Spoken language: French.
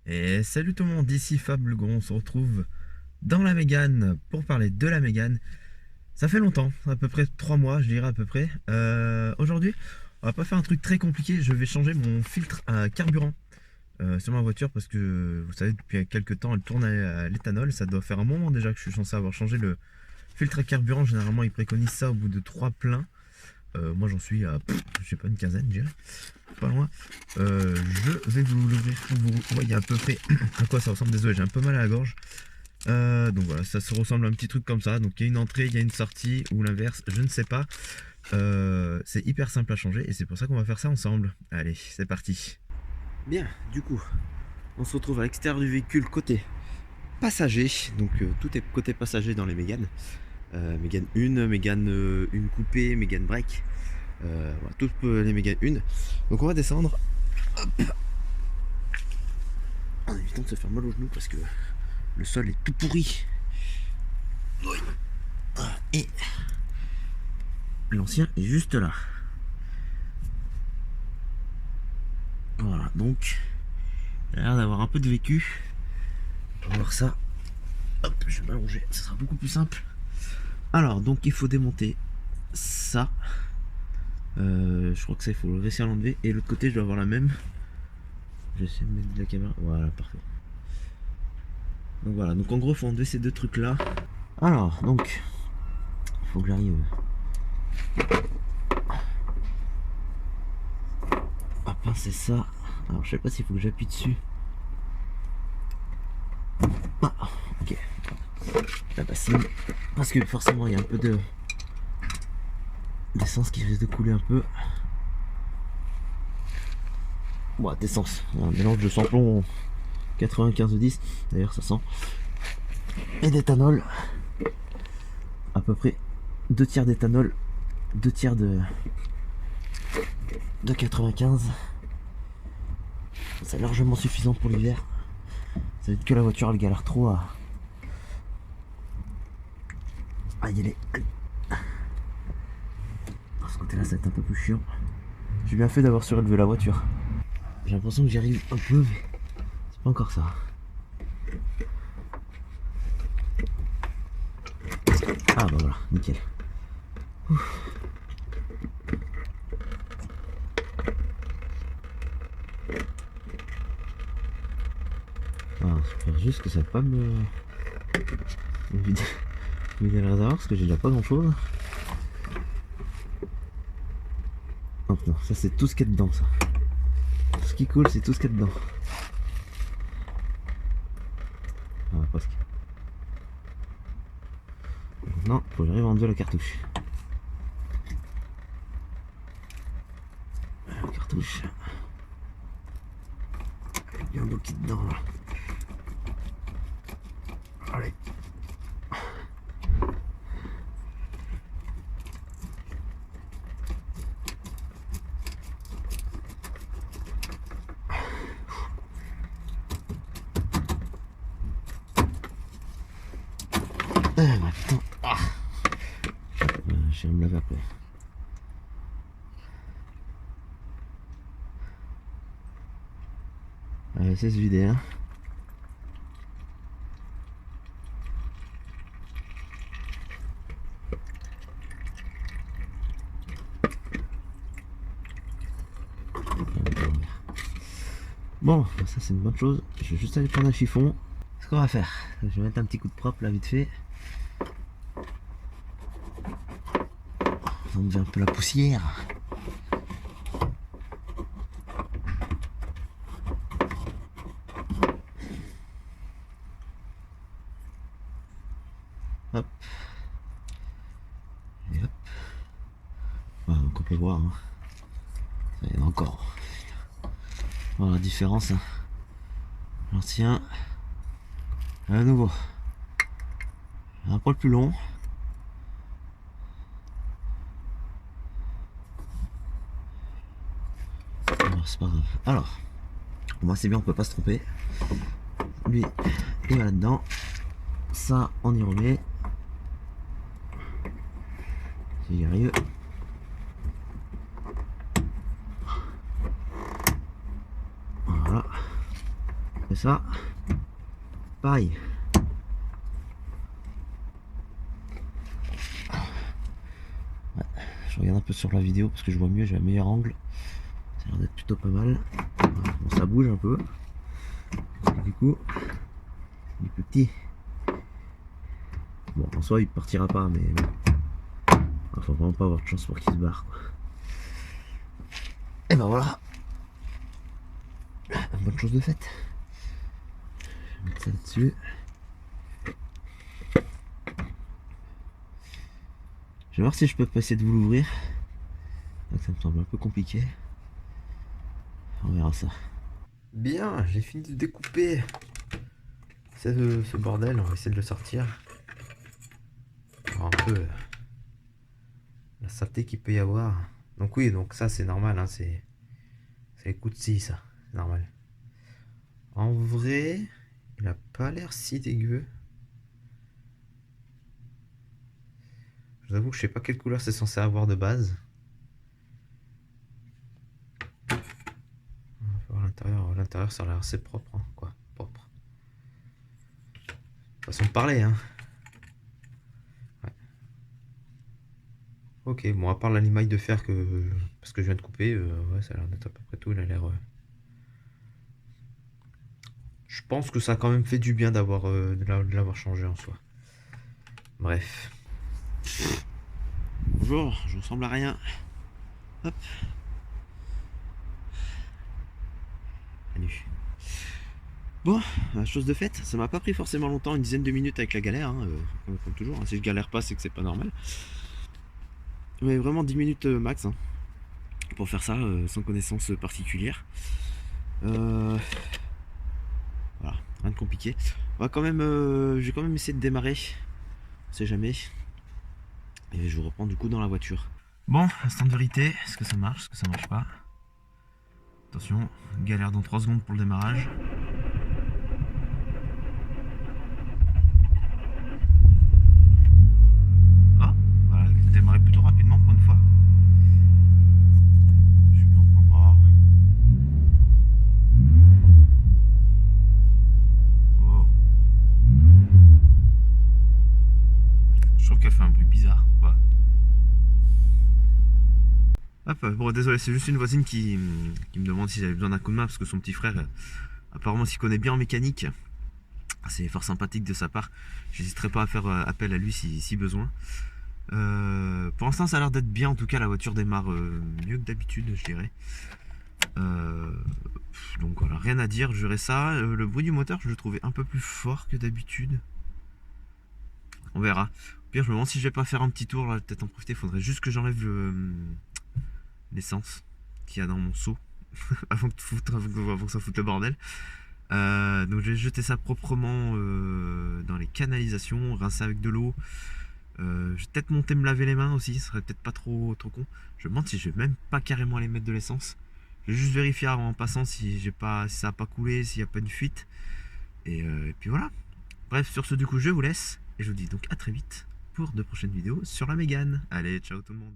Et salut tout le monde, ici Fab Legrand, on se retrouve dans la Mégane pour parler de la Mégane. Ça fait longtemps, à peu près 3 mois, je dirais à peu près. Aujourd'hui, on va pas faire un truc très compliqué, je vais changer mon filtre à carburant sur ma voiture parce que vous savez, depuis quelques temps, elle tourne à l'éthanol. Ça doit faire un moment déjà que je suis censé avoir changé le filtre à carburant. Généralement, ils préconisent ça au bout de 3 pleins. Moi, j'en suis à, je sais pas, une quinzaine, je dirais. Pas loin. Je vais vous l'ouvrir pour vous voyez à peu près à quoi ça ressemble. Désolé, j'ai un peu mal à la gorge. Donc voilà, ça se ressemble à un petit truc comme ça. Donc il y a une entrée, il y a une sortie ou l'inverse, je ne sais pas. C'est hyper simple à changer et c'est pour ça qu'on va faire ça ensemble. Allez, c'est parti. Bien, du coup, on se retrouve à l'extérieur du véhicule côté passager. Donc tout est côté passager dans les Mégane. Mégane 1, Mégane 1 coupé, Mégane break. Voilà, toutes les Mégane 1. Donc on va descendre en évitant de se faire mal aux genoux parce que le sol est tout pourri. Et l'ancien est juste là. Voilà, donc il a l'air d'avoir un peu de vécu. On va voir ça. Hop, je vais m'allonger, ça sera beaucoup plus simple. Alors, donc il faut démonter ça. Je crois que ça, il faut réussir à l'enlever. Et l'autre côté, je dois avoir la même. J'essaie de mettre de la caméra. Voilà, parfait. Donc voilà, donc en gros, il faut enlever ces deux trucs là. Alors, donc, il faut que j'arrive à pincer ça. Alors, je sais pas s'il faut que j'appuie dessus. Ah, ok. La bassine. Parce que forcément, il y a un peu d'essence qui risque de couler un peu. Bon, d'essence. Un mélange de samplon 95-10. D'ailleurs, ça sent. Et d'éthanol. À peu près 2 tiers d'éthanol. 2 tiers de 95. C'est largement suffisant pour l'hiver. Ça veut dire que la voiture elle galère trop à y aller. De ce côté là ça va être un peu plus chiant. J'ai bien fait d'avoir surélevé la voiture. J'ai l'impression que j'y arrive un peu mais c'est pas encore ça. Ah bah voilà, nickel. Ouf. Ah, j'espère juste que ça va pas me vider le réservoir parce que j'ai déjà pas grand chose. Oh non, ça c'est tout ce qu'il y a dedans ça. Tout ce qui coule c'est tout ce qu'il y a dedans. Ah presque. Non, faut que j'arrive à enlever la cartouche. La cartouche. Il y a un bloc dedans là. Allez. Ah bah putain. Ah. Je vais me laver après. Allez, c'est se vider hein. Bon, ça c'est une bonne chose. Je vais juste aller prendre un chiffon. Ce qu'on va faire, je vais mettre un petit coup de propre là vite fait. On enlever un peu la poussière. Hop. Et hop. Voilà, donc on peut voir. Hein. Il y en a encore. Voilà la différence. Hein. L'ancien. À nouveau. Un poil plus long. C'est pas grave. Alors, moi c'est bien, on peut pas se tromper. Lui, il va là-dedans. Ça, on y remet. Si j'y arrive. Voilà. Après ça, pareil. Ouais, je regarde un peu sur la vidéo parce que je vois mieux, j'ai un meilleur angle. Ça a l'air d'être plutôt pas mal. Bon, ça bouge un peu. Du coup, il est plus petit. Bon, en soi, il partira pas, mais bon. Faut vraiment pas avoir de chance pour qu'il se barre, quoi. Et ben voilà. Bonne chose de faite. Je vais mettre ça là-dessus. Je vais voir si je peux pas essayer de vous l'ouvrir. Ça me semble un peu compliqué. On verra ça. Bien, j'ai fini de découper ce bordel. On va essayer de le sortir. Alors un peu la saleté qu'il peut y avoir. Donc oui, donc ça c'est normal, hein, c'est les coups de scie, ça, c'est normal. En vrai, il a pas l'air si dégueu. Je vous avoue que je sais pas quelle couleur c'est censé avoir de base. On va voir l'intérieur. L'intérieur ça a l'air assez propre, hein, quoi, propre. Façon de parler, hein. Ouais. Ok, bon, à part l'animaille de fer parce que je viens de couper, ouais, ça a l'air d'être à peu près tout. Il a l'air. Je pense que ça a quand même fait du bien de l'avoir changé en soi. Bref. Bonjour, je ressemble à rien. Hop. Salut. Bon, chose de faite, ça m'a pas pris forcément longtemps, une dizaine de minutes avec la galère, hein, comme toujours. Hein, si je galère pas, c'est que c'est pas normal. Mais vraiment 10 minutes max, hein, pour faire ça sans connaissance particulière. Voilà, rien de compliqué. On va quand même, je vais quand même essayer de démarrer, on sait jamais. Et je vous reprends du coup dans la voiture. Bon, instant de vérité, est-ce que ça marche, est-ce que ça marche pas? Attention, galère dans 3 secondes pour le démarrage. Ah, voilà, démarrer plutôt rapidement pour une fois. Je suis bien en point mort. Oh. Je trouve qu'elle fait un bruit bizarre, quoi. Hop, bon désolé, c'est juste une voisine qui me demande si j'avais besoin d'un coup de main parce que son petit frère apparemment s'y connaît bien en mécanique. C'est fort sympathique de sa part. J'hésiterai pas à faire appel à lui si besoin. Pour l'instant ça a l'air d'être bien, en tout cas la voiture démarre mieux que d'habitude je dirais. Donc voilà, rien à dire, je verrai ça. Le bruit du moteur je le trouvais un peu plus fort que d'habitude. On verra. Au pire je me demande si je vais pas faire un petit tour là, peut-être en profiter, il faudrait juste que j'enlève l'essence qu'il y a dans mon seau avant que ça foute le bordel. Donc je vais jeter ça proprement dans les canalisations, rincer avec de l'eau. Je vais peut-être monter me laver les mains aussi, ce serait peut-être pas trop con. Je me demande si je vais même pas carrément aller mettre de l'essence. Je vais juste vérifier en passant si ça a pas coulé, s'il n'y a pas une fuite. Et puis voilà. Bref, sur ce du coup je vous laisse et je vous dis donc à très vite pour de prochaines vidéos sur la Mégane. Allez, ciao tout le monde.